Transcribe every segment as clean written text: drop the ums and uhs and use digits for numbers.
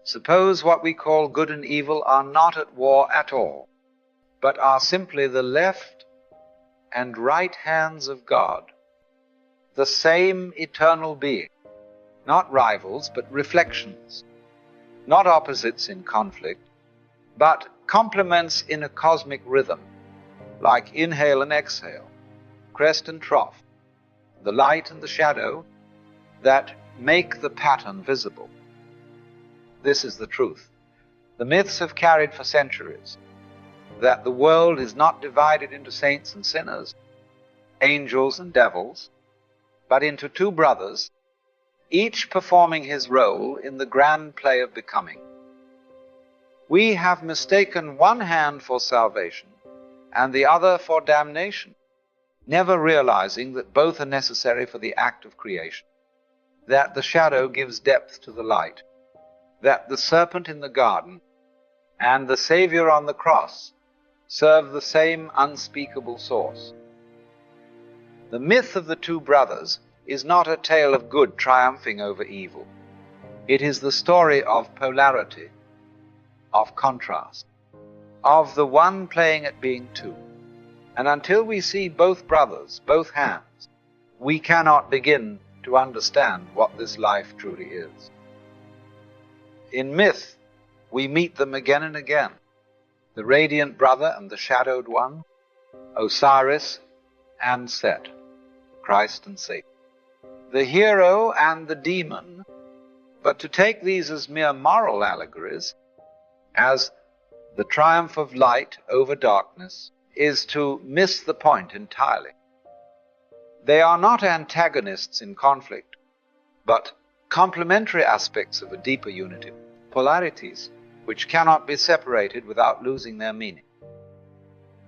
Suppose what we call good and evil are not at war at all, but are simply the left and right hands of God, the same eternal being, not rivals, but reflections, not opposites in conflict, but complements in a cosmic rhythm, like inhale and exhale, crest and trough, the light and the shadow that make the pattern visible. This is the truth. The myths have carried for centuries that the world is not divided into saints and sinners, angels and devils, but into two brothers, each performing his role in the grand play of becoming. We have mistaken one hand for salvation and the other for damnation, never realizing that both are necessary for the act of creation, that the shadow gives depth to the light, that the serpent in the garden and the Savior on the cross serve the same unspeakable source. The myth of the two brothers is not a tale of good triumphing over evil. It is the story of polarity, of contrast, of the one playing at being two. And until we see both brothers, both hands, we cannot begin to understand what this life truly is. In myth, we meet them again and again, the radiant brother and the shadowed one, Osiris and Set, Christ and Satan, the hero and the demon. But to take these as mere moral allegories, as the triumph of light over darkness, is to miss the point entirely. They are not antagonists in conflict, but complementary aspects of a deeper unity, polarities which cannot be separated without losing their meaning.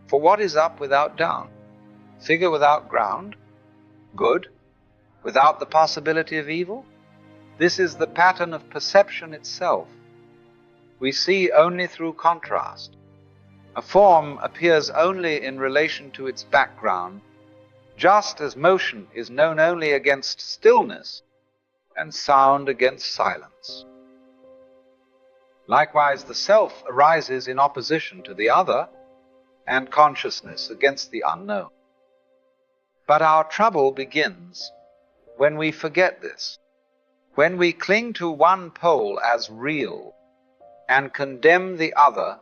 For what is up without down? Figure without ground? Good? Without the possibility of evil? This is the pattern of perception itself. We see only through contrast. A form appears only in relation to its background, just as motion is known only against stillness and sound against silence. Likewise, the self arises in opposition to the other and consciousness against the unknown. But our trouble begins when we forget this, when we cling to one pole as real and condemn the other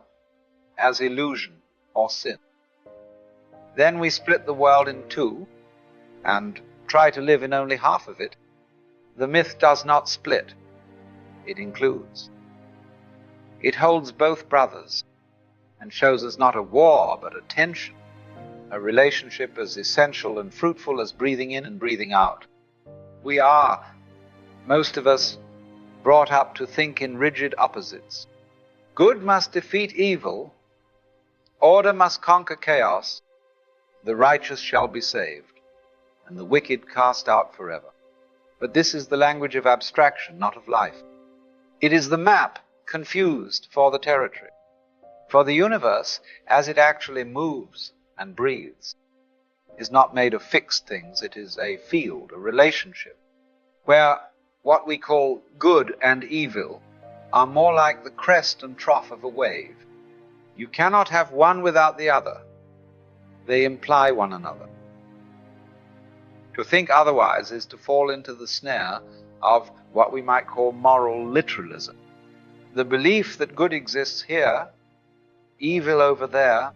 as illusion or sin. Then we split the world in two and try to live in only half of it. The myth does not split. It includes. It holds both brothers and shows us not a war but a tension, a relationship as essential and fruitful as breathing in and breathing out. We are, most of us, brought up to think in rigid opposites. Good must defeat evil, order must conquer chaos, the righteous shall be saved, and the wicked cast out forever. But this is the language of abstraction, not of life. It is the map confused for the territory. For the universe, as it actually moves and breathes, is not made of fixed things. It is a field, a relationship, where what we call good and evil are more like the crest and trough of a wave. You cannot have one without the other. They imply one another. To think otherwise is to fall into the snare of what we might call moral literalism. The belief that good exists here, evil over there,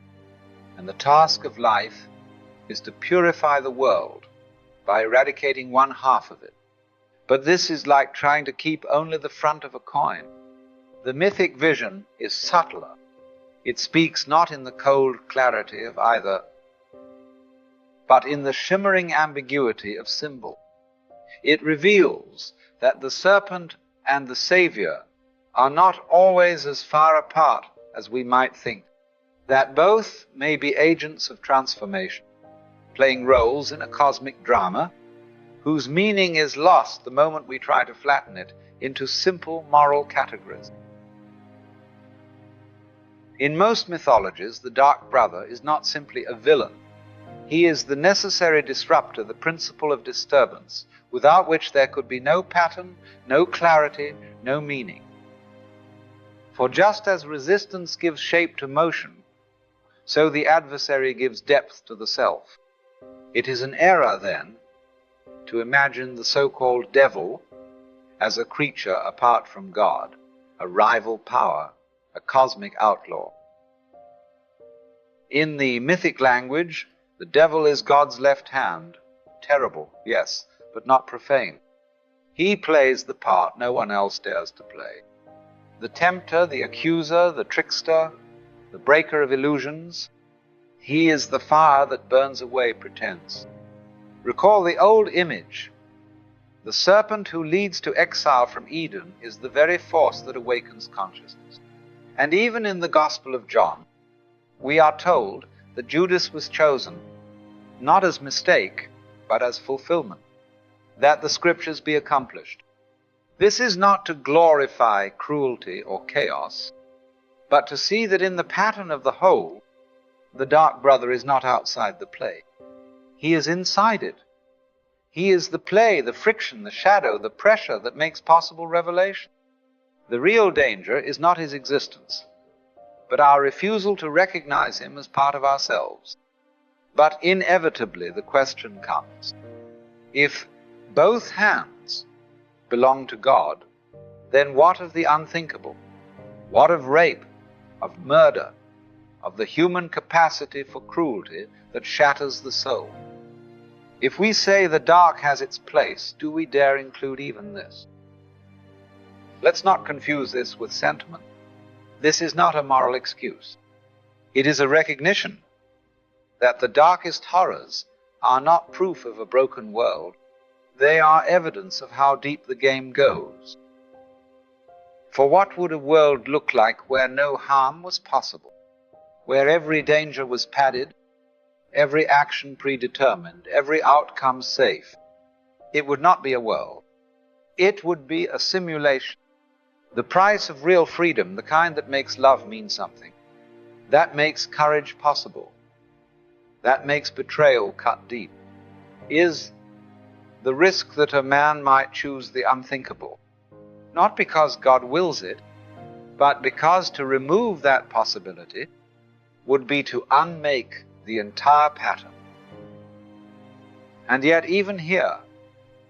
and the task of life is to purify the world by eradicating one half of it. But this is like trying to keep only the front of a coin. The mythic vision is subtler. It speaks not in the cold clarity of either, but in the shimmering ambiguity of symbol. It reveals that the serpent and the Savior are not always as far apart as we might think, that both may be agents of transformation, playing roles in a cosmic drama whose meaning is lost the moment we try to flatten it into simple moral categories. In most mythologies, the dark brother is not simply a villain. He is the necessary disruptor, the principle of disturbance, without which there could be no pattern, no clarity, no meaning. For just as resistance gives shape to motion, so the adversary gives depth to the self. It is an error, then, to imagine the so-called devil as a creature apart from God, a rival power, a cosmic outlaw. In the mythic language, the devil is God's left hand. Terrible, yes, but not profane. He plays the part no one else dares to play. The tempter, the accuser, the trickster, the breaker of illusions. He is the fire that burns away pretense. Recall the old image. The serpent who leads to exile from Eden is the very force that awakens consciousness. And even in the Gospel of John, we are told that Judas was chosen not as mistake, but as fulfillment, that the scriptures be accomplished. This is not to glorify cruelty or chaos, but to see that in the pattern of the whole, the dark brother is not outside the play. He is inside it. He is the play, the friction, the shadow, the pressure that makes possible revelation. The real danger is not his existence, but our refusal to recognize him as part of ourselves. But inevitably the question comes, if both hands belong to God, then what of the unthinkable? What of rape, of murder, of the human capacity for cruelty that shatters the soul? If we say the dark has its place, do we dare include even this? Let's not confuse this with sentiment. This is not a moral excuse. It is a recognition that the darkest horrors are not proof of a broken world. They are evidence of how deep the game goes. For what would a world look like where no harm was possible, where every danger was padded, every action predetermined, every outcome safe? It would not be a world. It would be a simulation. The price of real freedom, the kind that makes love mean something, that makes courage possible, that makes betrayal cut deep, is the risk that a man might choose the unthinkable, not because God wills it, but because to remove that possibility would be to unmake the entire pattern. And yet even here,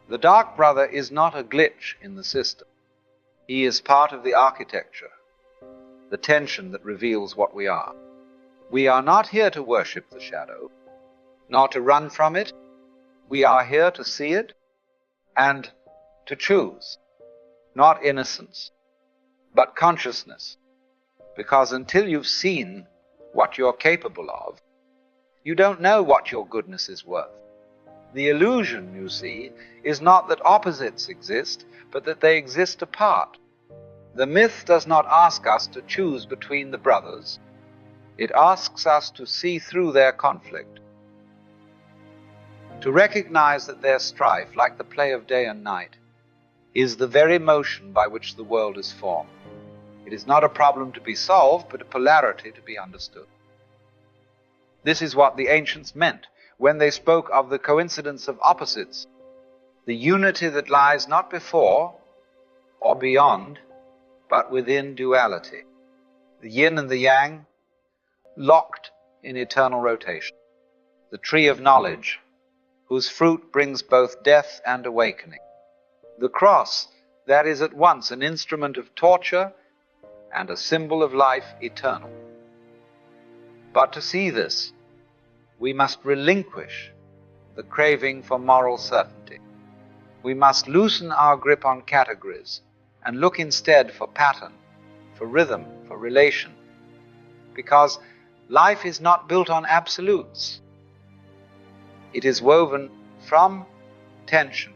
the dark brother is not a glitch in the system. He is part of the architecture, the tension that reveals what we are. We are not here to worship the shadow, nor to run from it. We are here to see it and to choose, not innocence, but consciousness. Because until you've seen what you're capable of, you don't know what your goodness is worth. The illusion, you see, is not that opposites exist, but that they exist apart. The myth does not ask us to choose between the brothers. It asks us to see through their conflict, to recognize that their strife, like the play of day and night, is the very motion by which the world is formed. It is not a problem to be solved, but a polarity to be understood. This is what the ancients meant when they spoke of the coincidence of opposites, the unity that lies not before or beyond, but within duality, the yin and the yang, locked in eternal rotation, the tree of knowledge, whose fruit brings both death and awakening, the cross that is at once an instrument of torture and a symbol of life eternal. But to see this, we must relinquish the craving for moral certainty. We must loosen our grip on categories and look instead for pattern, for rhythm, for relation, because life is not built on absolutes. It is woven from tension,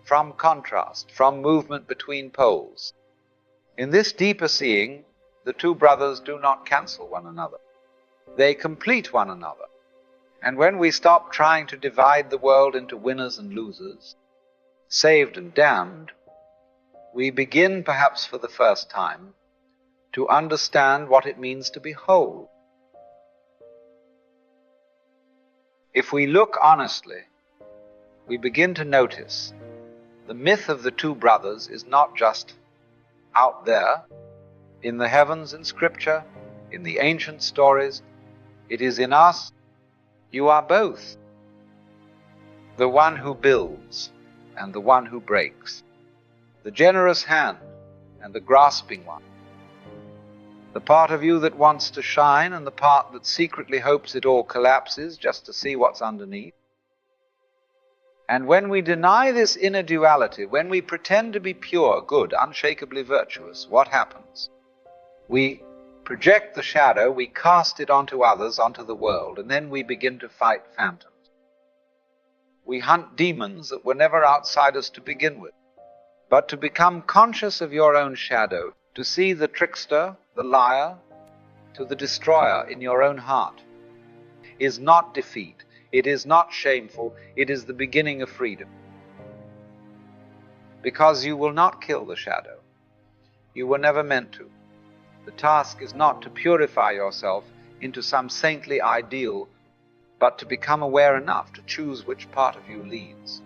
from contrast, from movement between poles. In this deeper seeing, the two brothers do not cancel one another. They complete one another. And when we stop trying to divide the world into winners and losers, saved and damned, we begin, perhaps for the first time, to understand what it means to be whole. If we look honestly, we begin to notice the myth of the two brothers is not just out there, in the heavens in Scripture, in the ancient stories. It is in us. You are both, the one who builds and the one who breaks, the generous hand and the grasping one, the part of you that wants to shine and the part that secretly hopes it all collapses just to see what's underneath. And when we deny this inner duality, when we pretend to be pure, good, unshakably virtuous, what happens? We project the shadow, we cast it onto others, onto the world, and then we begin to fight phantoms. We hunt demons that were never outside us to begin with. But to become conscious of your own shadow, to see the trickster, the liar, to the destroyer in your own heart, is not defeat. It is not shameful. It is the beginning of freedom. Because you will not kill the shadow. You were never meant to. The task is not to purify yourself into some saintly ideal, but to become aware enough to choose which part of you leads.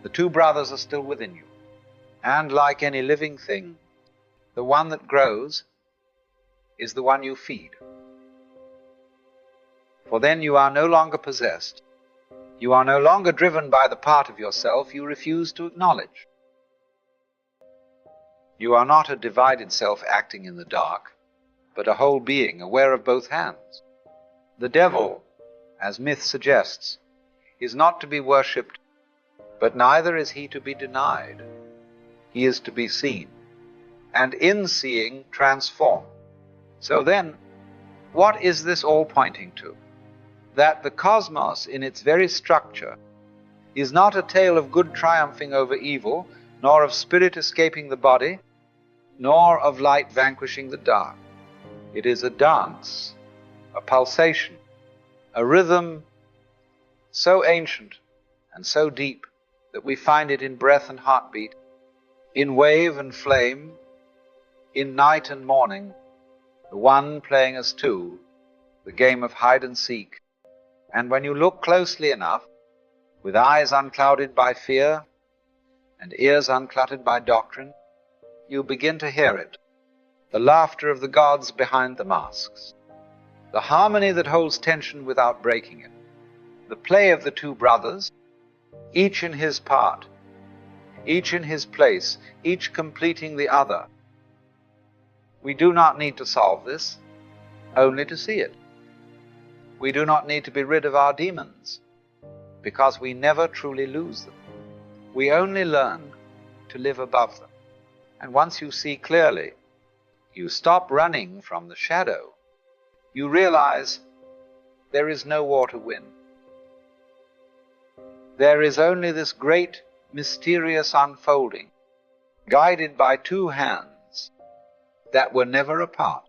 The two brothers are still within you. And like any living thing, the one that grows is the one you feed. For then you are no longer possessed. You are no longer driven by the part of yourself you refuse to acknowledge. You are not a divided self acting in the dark, but a whole being aware of both hands. The devil, as myth suggests, is not to be worshipped, but neither is he to be denied. He is to be seen, and in seeing transformed. So then, what is this all pointing to? That the cosmos in its very structure is not a tale of good triumphing over evil, nor of spirit escaping the body, nor of light vanquishing the dark. It is a dance, a pulsation, a rhythm so ancient and so deep that we find it in breath and heartbeat, in wave and flame, in night and morning, the one playing as two, the game of hide and seek. And when you look closely enough, with eyes unclouded by fear and ears uncluttered by doctrine, you begin to hear it, the laughter of the gods behind the masks, the harmony that holds tension without breaking it, the play of the two brothers, each in his part, each in his place, each completing the other. We do not need to solve this, only to see it. We do not need to be rid of our demons, because we never truly lose them. We only learn to live above them. And once you see clearly, you stop running from the shadow. You realize there is no war to win. There is only this great, mysterious unfolding, guided by two hands that were never apart.